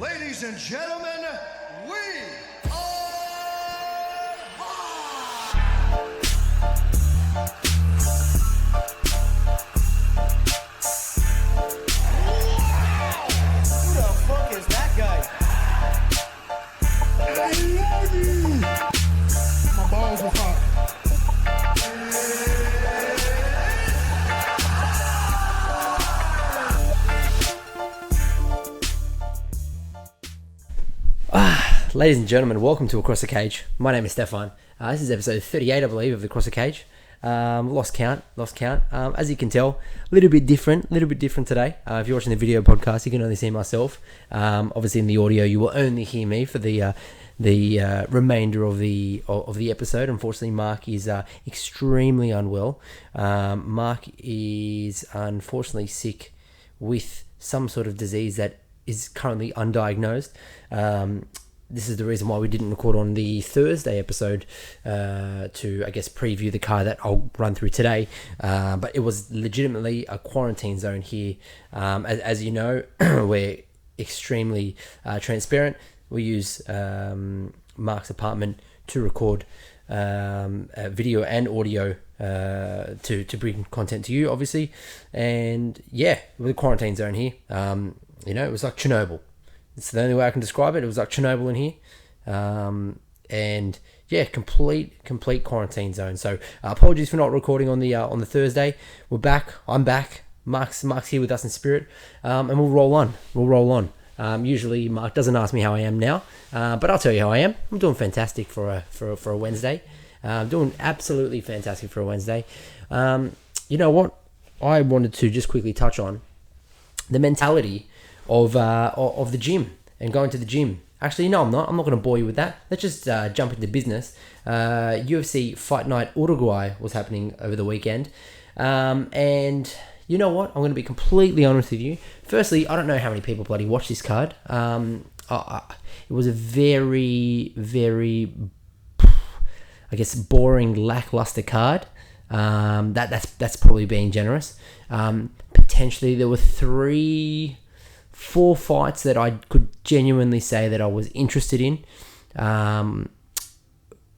Ladies and gentlemen, we are live! Who the fuck is that guy? I love you! My balls were hot. Ladies and gentlemen, welcome to Across the Cage. My name is Stefan. This is episode 38, I believe, of Across the Cage. Lost count. As you can tell, a little bit different today. If you're watching the video podcast, you can only see myself. Obviously, in the audio, you will only hear me for the remainder of the episode. Unfortunately, Mark is extremely unwell. Mark is unfortunately sick with some sort of disease that is currently undiagnosed. This is the reason why we didn't record on the Thursday episode to, I guess, preview the card that I'll run through today. But it was legitimately a quarantine zone here. As you know, we're extremely transparent. We use Mark's apartment to record video and audio to bring content to you, obviously. And yeah, with a quarantine zone here, it was like Chernobyl. It's the only way I can describe it. It was like Chernobyl in here. And yeah, complete quarantine zone. So apologies for not recording on the Thursday. We're back. I'm back. Mark's here with us in spirit. And we'll roll on. Usually Mark doesn't ask me how I am now, but I'll tell you how I am. I'm doing fantastic for a Wednesday. Doing absolutely fantastic for a Wednesday. You know what? I wanted to just quickly touch on the mentality of the gym and going to the gym. Actually, no, I'm not going to bore you with that. Let's just jump into business. UFC Fight Night Uruguay was happening over the weekend. And you know what? I'm going to be completely honest with you. Firstly, I don't know how many people bloody watched this card. It was a very, very, I guess, boring, lackluster card. That's probably being generous. Potentially, there were 4 fights that I could genuinely say that I was interested in. And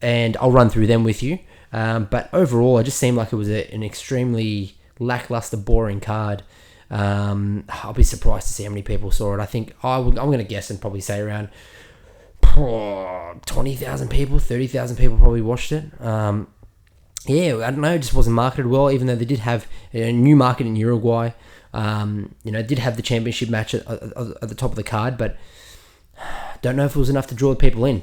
I'll run through them with you. But overall, it just seemed like it was an extremely lackluster, boring card. I'll be surprised to see how many people saw it. I think I'm going to guess and probably say around 20,000 people, 30,000 people probably watched it. Yeah, I don't know, it just wasn't marketed well, even though they did have a new market in Uruguay. Did have the championship match at the top of the card, but don't know if it was enough to draw the people in.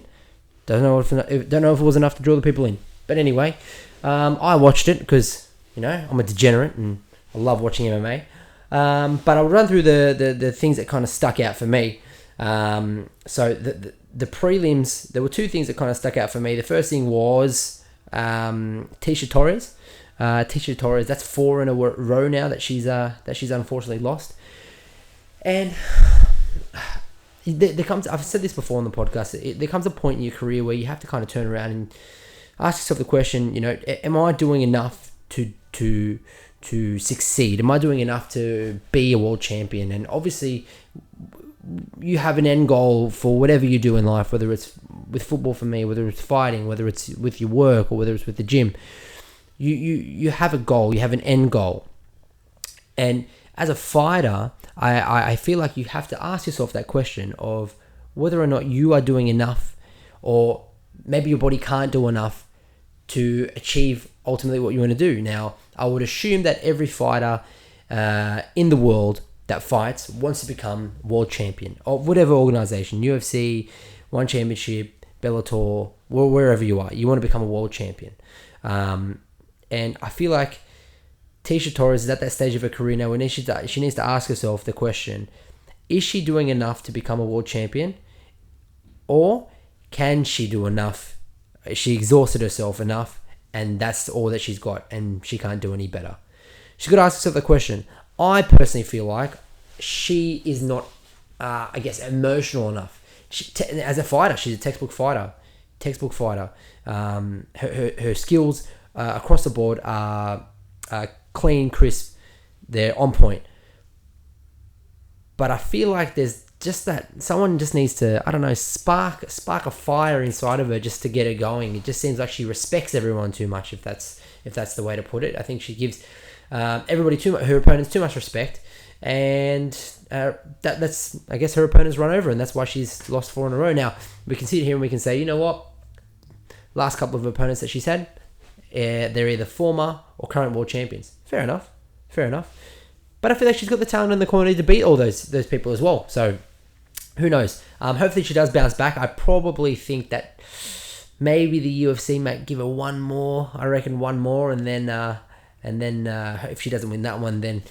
Don't know if it was enough to draw the people in. But anyway, I watched it because, I'm a degenerate and I love watching MMA. But I'll run through the things that kind of stuck out for me. So the prelims, there were 2 things that kind of stuck out for me. The first thing was Tecia Torres. Tecia Torres, that's 4 in a row now that she's unfortunately lost. And there comes, I've said this before on the podcast, there comes a point in your career where you have to kind of turn around and ask yourself the question, am I doing enough to succeed? Am I doing enough to be a world champion? And obviously, you have an end goal for whatever you do in life, whether it's with football for me, whether it's fighting, whether it's with your work, or whether it's with the gym. You have a goal, you have an end goal. And as a fighter, I feel like you have to ask yourself that question of whether or not you are doing enough, or maybe your body can't do enough to achieve ultimately what you want to do. Now, I would assume that every fighter in the world that fights wants to become world champion of whatever organization, UFC, One Championship, Bellator, wherever you are. You want to become a world champion. And I feel like Tecia Torres is at that stage of her career now when she needs to ask herself the question, is she doing enough to become a world champion? Or can she do enough? She exhausted herself enough and that's all that she's got and she can't do any better. She's got to ask herself the question. I personally feel like she is not, emotional enough. As a fighter, she's a textbook fighter. Her skills across the board are clean, crisp. They're on point. But I feel like there's just that someone just needs to, I don't know, spark a fire inside of her just to get her going. It just seems like she respects everyone too much, if that's the way to put it. I think she gives everybody her opponents too much respect, and that's I guess her opponents run over, and that's why she's lost 4 in a row. Now we can sit here and we can say, you know what, last couple of opponents that she's had, they're either former or current world champions. Fair enough. But I feel like she's got the talent and the quality to beat all those people as well. So who knows? Hopefully she does bounce back. I probably think that maybe the UFC might give her one more. I reckon one more, and then if she doesn't win that one, then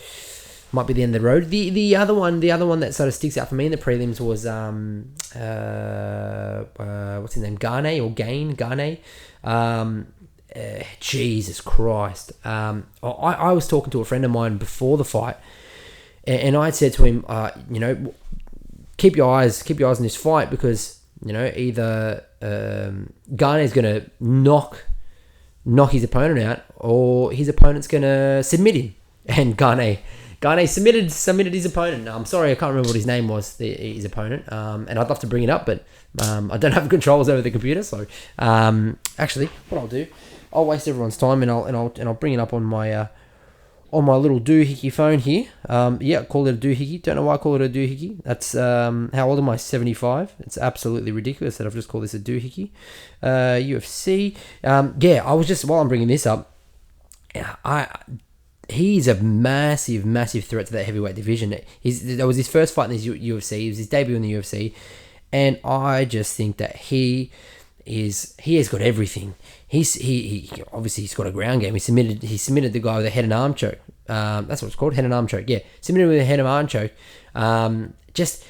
might be the end of the road. The other one that sort of sticks out for me in the prelims was what's his name? Gane. Jesus Christ. I was talking to a friend of mine before the fight, and I had said to him, keep your eyes on this fight, because either Gane is going to knock his opponent out, or his opponent's going to submit him. And Gane submitted his opponent. I'm sorry, I can't remember what his name was, his opponent. And I'd love to bring it up, but I don't have controls over the computer. So actually, what I'll do, I'll waste everyone's time, and I'll bring it up on my little doohickey phone here. Yeah, call it a doohickey. Don't know why I call it a doohickey. That's how old am I? 75. It's absolutely ridiculous that I've just called this a doohickey. UFC. Yeah, I was just, while I'm bringing this up, he's a massive threat to that heavyweight division. That was his first fight in the UFC. It was his debut in the UFC, and I just think that he has got everything. He obviously he's got a ground game. He submitted the guy with a head and arm choke. That's what it's called, head and arm choke. Yeah, submitted with a head and arm choke. Just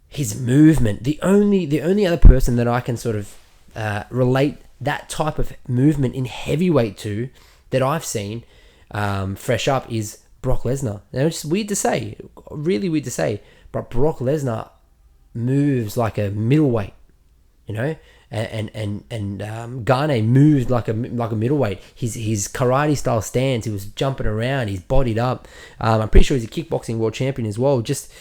his movement. The only other person that I can sort of relate that type of movement in heavyweight to that I've seen fresh up is Brock Lesnar. Now it's weird to say, really weird to say, but Brock Lesnar moves like a middleweight, and Gane moved like a middleweight. His karate style stance, he was jumping around, he's bodied up. I'm pretty sure he's a kickboxing world champion as well. Just,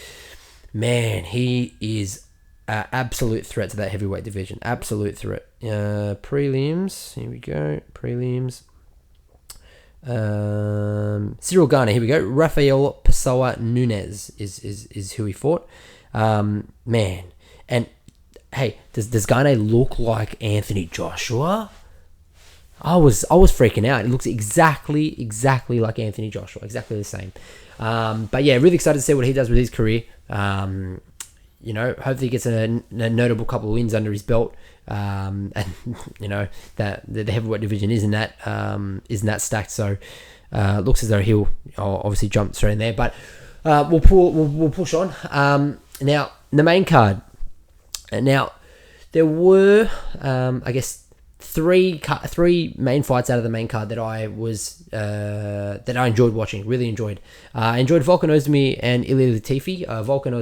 man, he is an absolute threat to that heavyweight division. Absolute threat. Prelims, here we go. Prelims. Cyril Gane, here we go. Rafael Pessoa Nunes is who he fought. Man, and hey, does Gane look like Anthony Joshua? I was freaking out. It looks exactly like Anthony Joshua, exactly the same. But yeah, really excited to see what he does with his career. Hopefully he gets a notable couple of wins under his belt. And that the heavyweight division isn't that stacked. So looks as though he'll obviously jump straight in there. But we'll push on. Now the main card. Now there were I guess three main fights out of the main card that I enjoyed watching. Really enjoyed. I enjoyed Volkan Ozdemir and Ilir Latifi. Volkan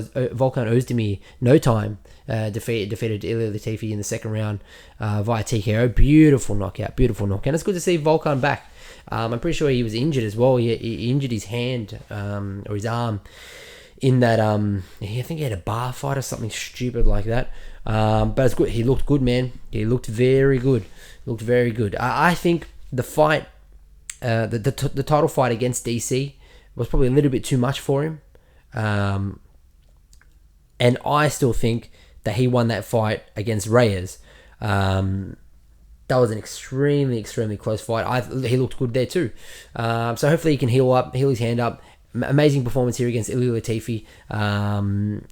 Ozdemir, no time. Defeated Ilir Latifi in the second round via TKO. Beautiful knockout. It's good to see Volkan back. I'm pretty sure he was injured as well. He injured his hand or his arm in that. I think he had a bar fight or something stupid like that. But it's good. He looked good, man. He looked very good. I think the fight, the title fight against DC was probably a little bit too much for him. And I still think that he won that fight against Reyes. That was an extremely close fight. He looked good there too. So hopefully he can heal his hand up. Amazing performance here against Ilir Latifi.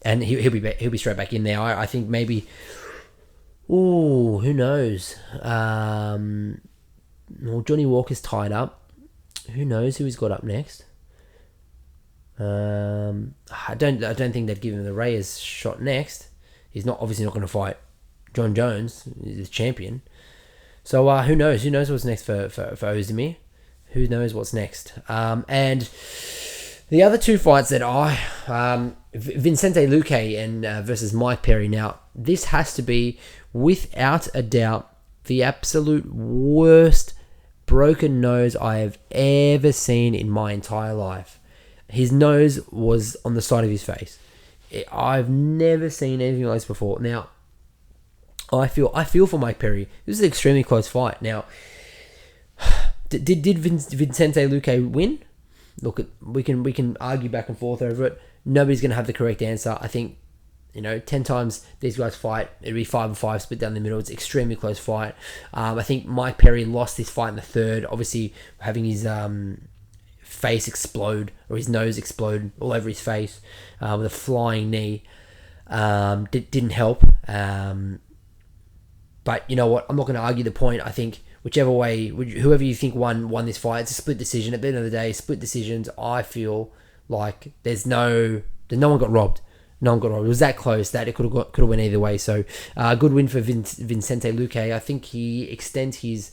And he'll be straight back in there. I think maybe. Ooh, who knows? Well, Johnny Walker's tied up. Who knows who he's got up next? I don't think they'd give him the Reyes shot next. He's obviously not going to fight John Jones, the champion. So who knows? Who knows what's next for Ozdemir? Who knows what's next? And the other two fights that Vicente Luque and versus Mike Perry. Now this has to be without a doubt the absolute worst broken nose I have ever seen in my entire life. His nose was on the side of his face. I've never seen anything like this before. Now, I feel for Mike Perry. This is an extremely close fight. Now, did Vicente Luque win? Look, we can argue back and forth over it. Nobody's going to have the correct answer. I think, 10 times these guys fight, it'd be 5-5 split down the middle. It's an extremely close fight. I think Mike Perry lost this fight in the third. Obviously, having his face explode or his nose explode all over his face with a flying knee didn't help. But you know what? I'm not going to argue the point. I think whichever way, whoever you think won this fight, it's a split decision. At the end of the day, split decisions. I feel like no one got robbed. No one got robbed. It was that close that it could have went either way. So, good win for Vicente Luque. I think he extends his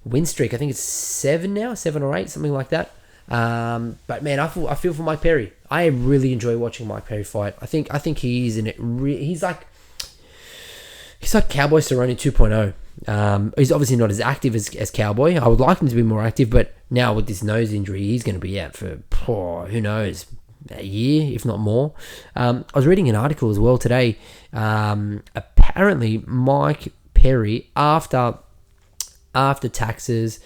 win streak. I think it's 7 now, 7 or 8, something like that. But man, I feel for Mike Perry. I really enjoy watching Mike Perry fight. I think he's in it. He's like Cowboy Cerrone 2.0. He's obviously not as active as Cowboy. I would like him to be more active, but now with this nose injury, he's going to be out for who knows, a year, if not more. I was reading an article as well today. Apparently, Mike Perry, after taxes,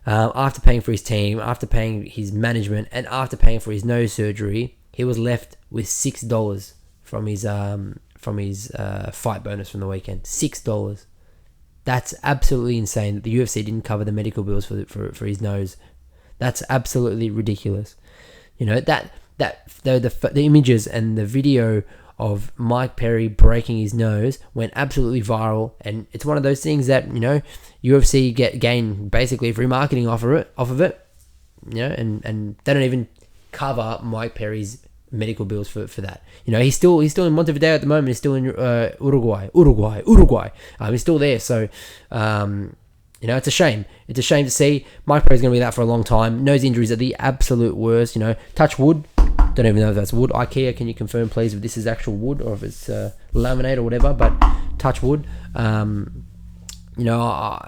after paying for his team, after paying his management, and after paying for his nose surgery, he was left with $6 from his fight bonus from the weekend. $6. That's absolutely insane that the UFC didn't cover the medical bills for his nose. That's absolutely ridiculous. The images and the video of Mike Perry breaking his nose went absolutely viral, and it's one of those things that UFC gain basically free marketing off of it, and they don't even cover Mike Perry's medical bills for that. He's still in Montevideo at the moment. He's still in Uruguay. He's still there. So it's a shame. It's a shame to see. Mike Perry's going to be that for a long time. Nose injuries are the absolute worst. Touch wood. Don't even know if that's wood. IKEA, can you confirm please if this is actual wood or if it's laminate or whatever? But touch wood.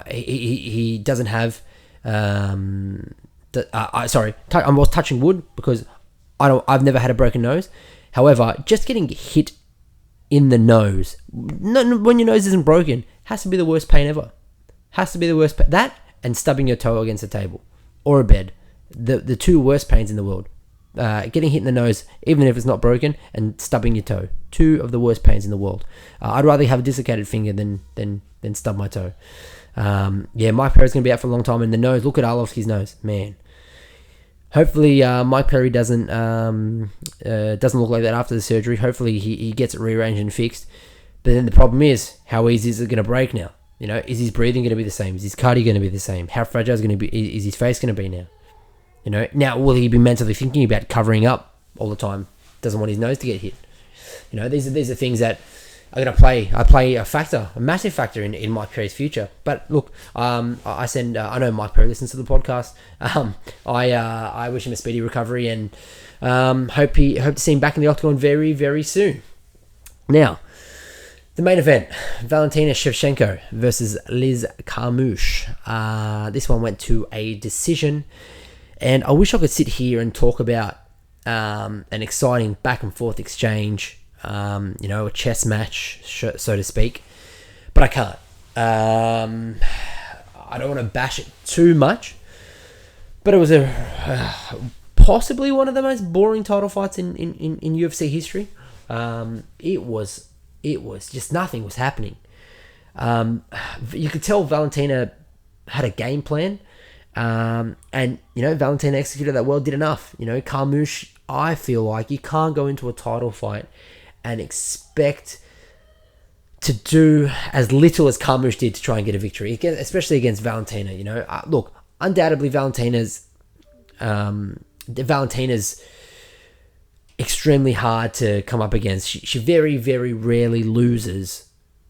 He doesn't have. I was touching wood because I've never had a broken nose. However, just getting hit in the nose, when your nose isn't broken, has to be the worst pain ever. Has to be the worst pain. That and stubbing your toe against a table or a bed. The two worst pains in the world. Getting hit in the nose, even if it's not broken, and stubbing your toe. Two of the worst pains in the world. I'd rather have a dislocated finger than stub my toe. Mike Perry's going to be out for a long time. And the nose, look at Arlovski's nose. Man. Hopefully, Mike Perry doesn't look like that after the surgery. Hopefully, he gets it rearranged and fixed. But then the problem is, how easy is it going to break now? Is his breathing going to be the same? Is his cardio going to be the same? How fragile is going to be? Is his face going to be now? Now will he be mentally thinking about covering up all the time? Doesn't want his nose to get hit. These are things that are going to play a massive factor in Mike Perry's future. But look, I know Mike Perry listens to the podcast. I wish him a speedy recovery and hope to see him back in the octagon very, very soon. Now, the main event, Valentina Shevchenko versus Liz Carmouche. This one went to a decision. And I wish I could sit here and talk about an exciting back and forth exchange, a chess match, so to speak. But I can't. I don't want to bash it too much. But it was possibly one of the most boring title fights in UFC history. It was just nothing was happening. You could tell Valentina had a game plan. And Valentina executed that well, did enough. Carmouche, I feel like you can't go into a title fight and expect to do as little as Carmouche did to try and get a victory, especially against Valentina. Look, undoubtedly Valentina's extremely hard to come up against. She very, very rarely loses,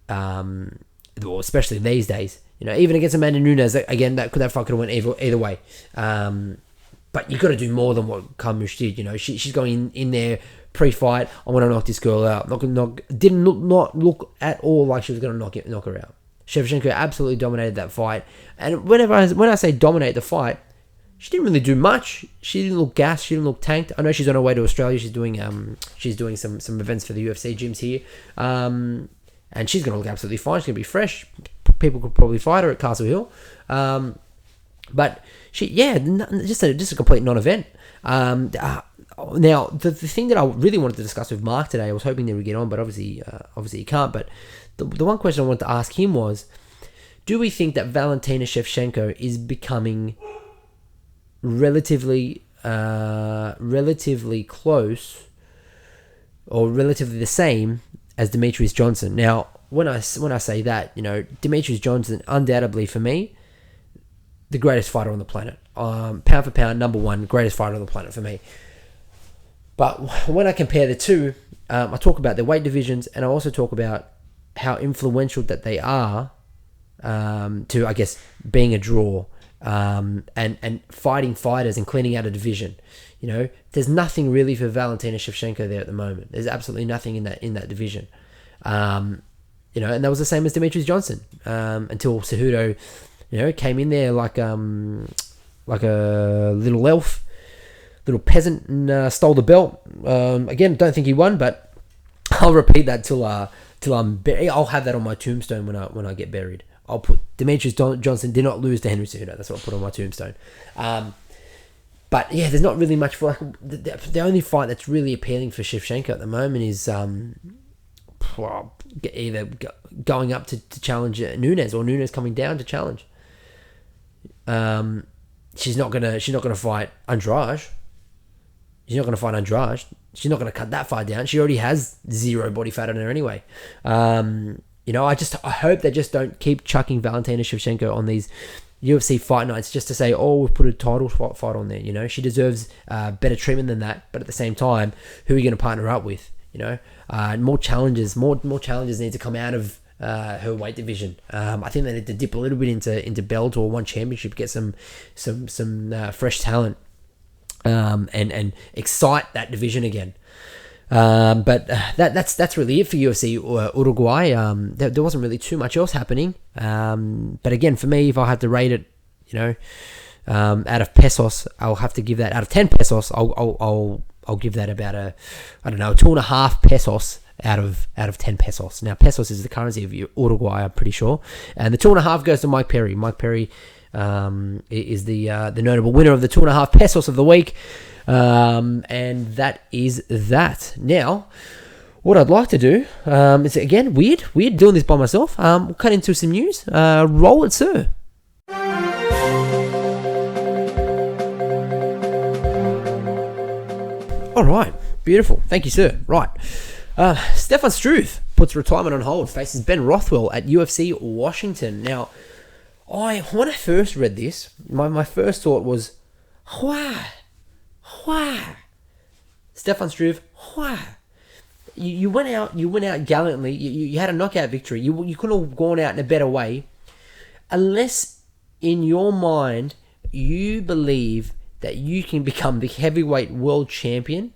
especially these days. Even against Amanda Nunes, again, that fight could have went either way. But you got to do more than what Carmouche did. She's going in there pre-fight. I want to knock this girl out. Didn't look at all like she was going to knock her out. Shevchenko absolutely dominated that fight. And when I say dominate the fight, she didn't really do much. She didn't look gassed. She didn't look tanked. I know she's on her way to Australia. She's doing some events for the UFC gyms here, and she's going to look absolutely fine. She's going to be fresh. People could probably fight her at Castle Hill, but just a complete non-event. Now, the thing that I really wanted to discuss with Mark today, I was hoping that we'd get on, but obviously he can't. But the one question I wanted to ask him was, do we think that Valentina Shevchenko is becoming relatively close or relatively the same as Demetrius Johnson? Now, when I say that, Demetrius Johnson, undoubtedly for me, the greatest fighter on the planet. Pound for pound, number one, greatest fighter on the planet for me. But when I compare the two, I talk about the weight divisions, and I also talk about how influential that they are to, I guess, being a draw and fighting fighters and cleaning out a division. There's nothing really for Valentina Shevchenko there at the moment. There's absolutely nothing in that division. And that was the same as Demetrius Johnson until Cejudo, came in there like a little elf, little peasant, and stole the belt. Again, don't think he won, but I'll repeat that till I'm buried. I'll have that on my tombstone when I get buried. I'll put Demetrius Johnson did not lose to Henry Cejudo. That's what I'll put on my tombstone. But yeah, there's not really much for the only fight that's really appealing for Shevchenko at the moment is either going up to challenge Nunes or Nunes coming down to challenge. She's not gonna fight Andrade. She's not gonna fight Andrade. She's not gonna cut that far down. She already has zero body fat on her anyway. I hope they just don't keep chucking Valentina Shevchenko on these UFC fight nights just to say, oh, we've put a title fight on there. She deserves better treatment than that. But at the same time, who are you going to partner up with? More challenges need to come out of her weight division. I think they need to dip a little bit into Bellator One Championship, get some fresh talent, and excite that division again. But that's really it for UFC Uruguay. There wasn't really too much else happening. But again, for me, if I had to rate it, out of pesos, I'll have to give that out of 10 pesos. I'll give that about 2.5 pesos out of 10 pesos. Now, pesos is the currency of Uruguay, I'm pretty sure, and the 2.5 goes to Mike Perry. Mike Perry is the notable winner of the 2.5 pesos of the week. And that is that. Now, what I'd like to do is, again, weird doing this by myself. We'll cut into some news. Roll it, sir. All right, beautiful. Thank you, sir. Right. Stefan Struve puts retirement on hold, faces Ben Rothwell at UFC Washington. Now, when I first read this, my first thought was, why? Stefan Struve, why? You went out gallantly. You had a knockout victory. You couldn't have gone out in a better way, unless in your mind you believe that you can become the heavyweight world champion.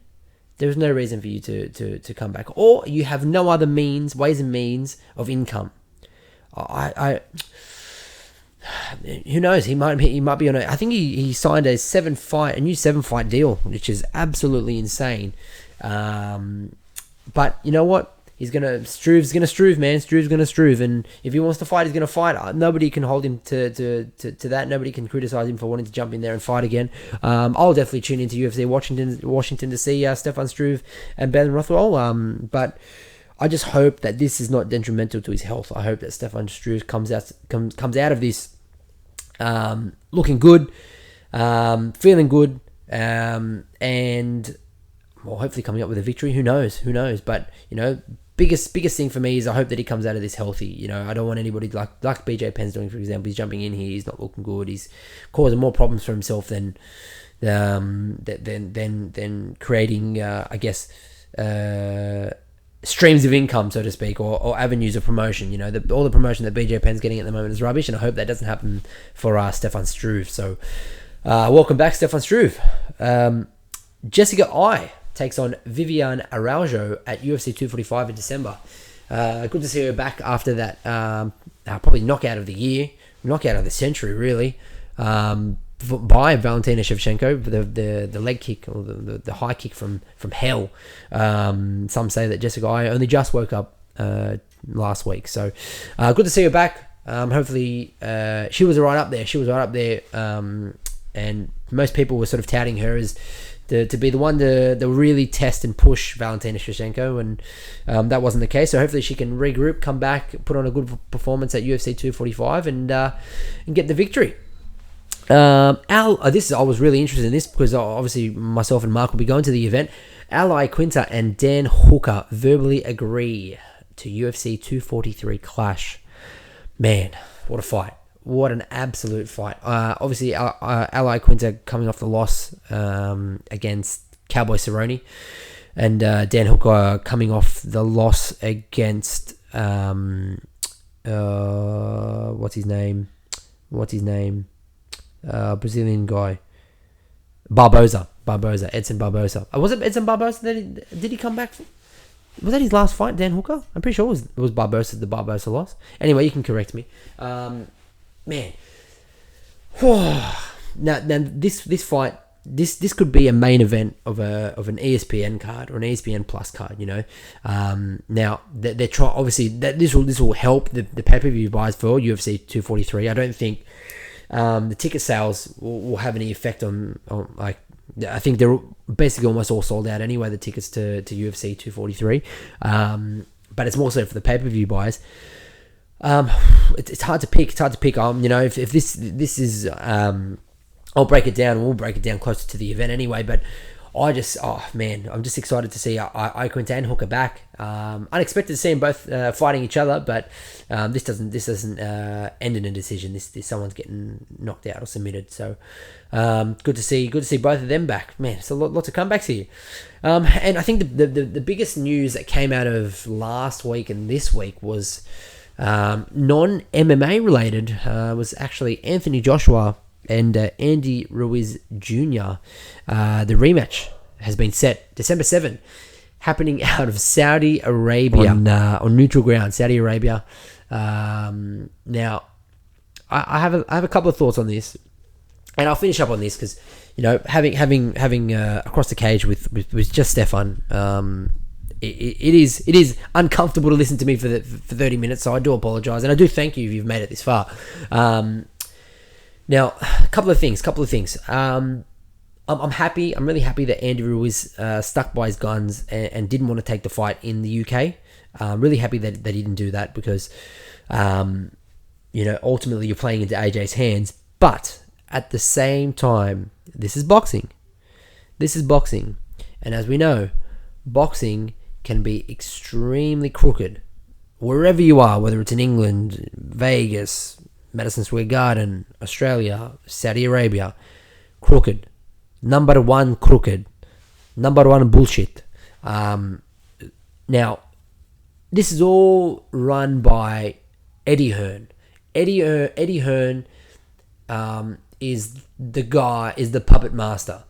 There's no reason for you to come back, or you have no other ways and means of income. Who knows? He might be on I think he signed a new 7-fight deal, which is absolutely insane. But you know what? Struve's gonna Struve, man. Struve's gonna Struve, and if he wants to fight, he's gonna fight. Nobody can hold him to that. Nobody can criticize him for wanting to jump in there and fight again. I'll definitely tune into UFC Washington to see Stefan Struve and Ben Rothwell. But I just hope that this is not detrimental to his health. I hope that Stefan Struve comes out of this looking good, feeling good, and well, hopefully coming up with a victory. Who knows? But biggest thing for me is I hope that he comes out of this healthy. I don't want anybody like BJ Penn's doing, for example. He's jumping in here. He's not looking good. He's causing more problems for himself than creating, I guess, streams of income, so to speak, or avenues of promotion. All the promotion that BJ Penn's getting at the moment is rubbish, and I hope that doesn't happen for Stefan Struve. So, welcome back, Stefan Struve. Jessica Ai takes on Viviane Araujo at UFC 245 in December. Good to see her back after that probably knockout of the year, knockout of the century, really. by Valentina Shevchenko, the leg kick or the high kick from hell. Some say that Jessica Eye only just woke up last week, so good to see her back. Hopefully, she was right up there. And most people were sort of touting her as to be the one to really test and push Valentina Shevchenko, and that wasn't the case. So hopefully she can regroup, come back, put on a good performance at UFC 245, and get the victory. I was really interested in this because obviously myself and Mark will be going to the event. Ally Quinta and Dan Hooker verbally agree to UFC 243 clash. Man, what a fight. What an absolute fight. Obviously, Ally Quinta coming off the loss against Cowboy Cerrone, and Dan Hooker coming off the loss against what's his name? Brazilian guy. Barboza, Edson Barboza. Was it Edson Barboza did he come back? Was that his last fight, Dan Hooker? I'm pretty sure it was Barboza, the Barboza loss. Anyway, you can correct me. Man. Now this fight, this could be a main event of an ESPN card or an ESPN Plus card, you know. Now they're trying, obviously that this will help the pay-per-view buys for UFC 243. I don't think the ticket sales will have any effect on like, I think they're basically almost all sold out anyway, the tickets to UFC 243. But it's more so for the pay-per-view buys. It's hard to pick. You know, if this is, I'll break it down. We'll break it down closer to the event anyway. But I'm just excited to see Quinta and Hooker back. Unexpected to see them both fighting each other, but this doesn't end in a decision. This someone's getting knocked out or submitted. So good to see both of them back. Man, it's lots of comebacks here. And I think the biggest news that came out of last week and this week was non-MMA related. Was actually Anthony Joshua and Andy Ruiz Jr. The rematch has been set December 7, happening out of Saudi Arabia on neutral ground, Saudi Arabia. Now, I have a couple of thoughts on this, and I'll finish up on this because, you know, having across the cage with just Stefan, it is uncomfortable to listen to me for 30 minutes. So I do apologize, and I do thank you if you've made it this far. Now, a couple of things. I'm happy. I'm really happy that Andy Ruiz stuck by his guns and didn't want to take the fight in the UK. I'm really happy that he didn't do that because, you know, ultimately you're playing into AJ's hands. But at the same time, this is boxing. And as we know, boxing can be extremely crooked. Wherever you are, whether it's in England, Vegas, Madison Square Garden, Australia, Saudi Arabia, crooked. Number one crooked. Number one bullshit. Now, this is all run by Eddie Hearn. Eddie Hearn is the puppet master.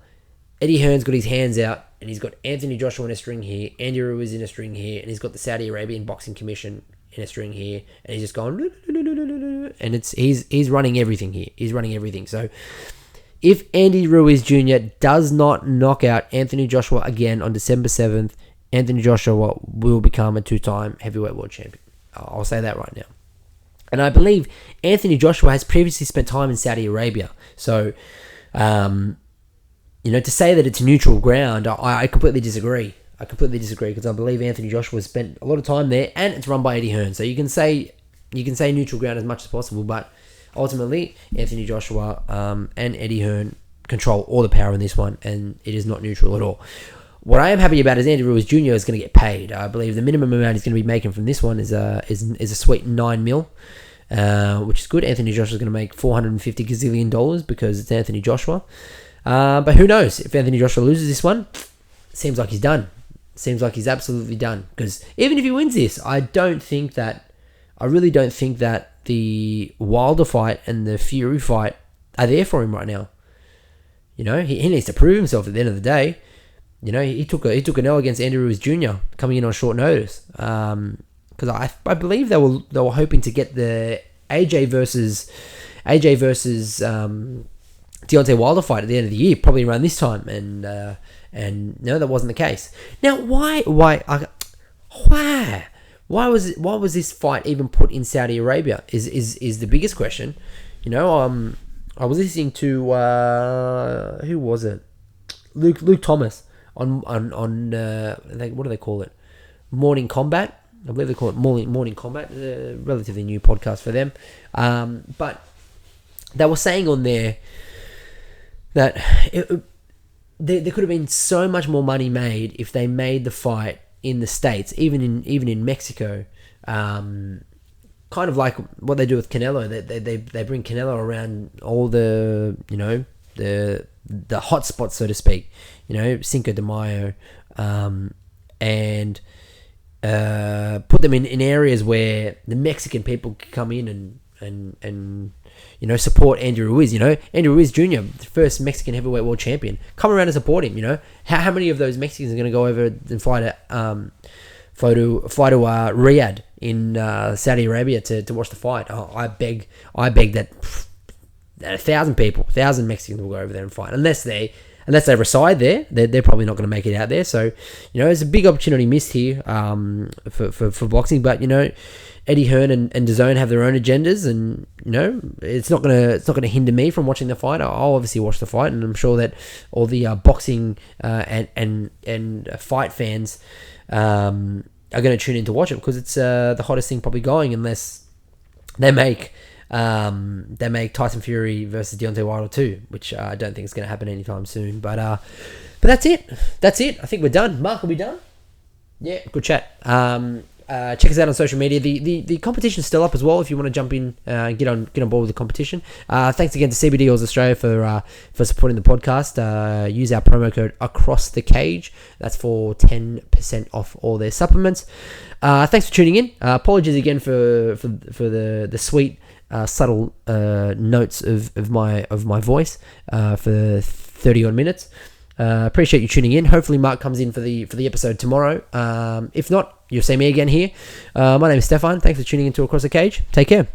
Eddie Hearn's got his hands out, and he's got Anthony Joshua in a string here, Andy Ruiz in a string here, and he's got the Saudi Arabian Boxing Commission in a string here, and he's just going, and he's running everything here. He's running everything. So if Andy Ruiz Jr. does not knock out Anthony Joshua again on December 7th, Anthony Joshua will become a 2-time heavyweight world champion. I'll say that right now. And I believe Anthony Joshua has previously spent time in Saudi Arabia. So, you know, to say that it's neutral ground, I completely disagree. Because I believe Anthony Joshua has spent a lot of time there, and it's run by Eddie Hearn. So you can say neutral ground as much as possible, but ultimately Anthony Joshua and Eddie Hearn control all the power in this one, and it is not neutral at all. What I am happy about is Andy Ruiz Jr. is going to get paid. I believe the minimum amount he's going to be making from this one is a sweet $9 million, which is good. Anthony Joshua is going to make $450 gazillion because it's Anthony Joshua. But who knows? If Anthony Joshua loses this one, seems like he's done. Seems like he's absolutely done. Because even if he wins this, I really don't think that the Wilder fight and the Fury fight are there for him right now. You know, he needs to prove himself at the end of the day. You know, he took an L against Andy Ruiz Jr. coming in on short notice. Because I believe they were hoping to get the AJ versus Deontay Wilder fight at the end of the year, probably around this time, and no, that wasn't the case. Now, why was this fight even put in Saudi Arabia? Is the biggest question. I was listening to who was it? Luke Thomas on what do they call it? Morning Combat. I believe they call it Morning Combat. A relatively new podcast for them, but they were saying on there that there could have been so much more money made if they made the fight in the States, even in Mexico. Kind of like what they do with Canelo. They bring Canelo around all the the hot spots, so to speak. Cinco de Mayo, and put them in areas where the Mexican people can come in and support Andrew Ruiz. Andrew Ruiz Jr., the first Mexican heavyweight world champion, come around and support him. How many of those Mexicans are going to go over and fly to Riyadh in Saudi Arabia to watch the fight? I beg that 1,000 Mexicans will go over there and fight, unless they reside there. They're probably not going to make it out there. So there's a big opportunity missed here for boxing. But Eddie Hearn and DAZN have their own agendas, and it's not gonna hinder me from watching the fight. I'll obviously watch the fight, and I'm sure that all the boxing and fight fans are going to tune in to watch it, because it's the hottest thing probably going, unless they make Tyson Fury versus Deontay Wilder 2, which I don't think is going to happen anytime soon. But that's it. I think we're done. Mark, are we done? Yeah, good chat. Check us out on social media. The competition's still up as well if you want to jump in and get on board with the competition. Thanks again to CBD Oils Australia for supporting the podcast. Use our promo code Across the Cage. That's for 10% off all their supplements. Thanks for tuning in. Apologies again for the sweet subtle notes of my voice for 30 odd minutes. Appreciate you tuning in. Hopefully Mark comes in for the episode tomorrow. If not, you'll see me again here. My name is Stefan. Thanks for tuning into Across the Cage. Take care.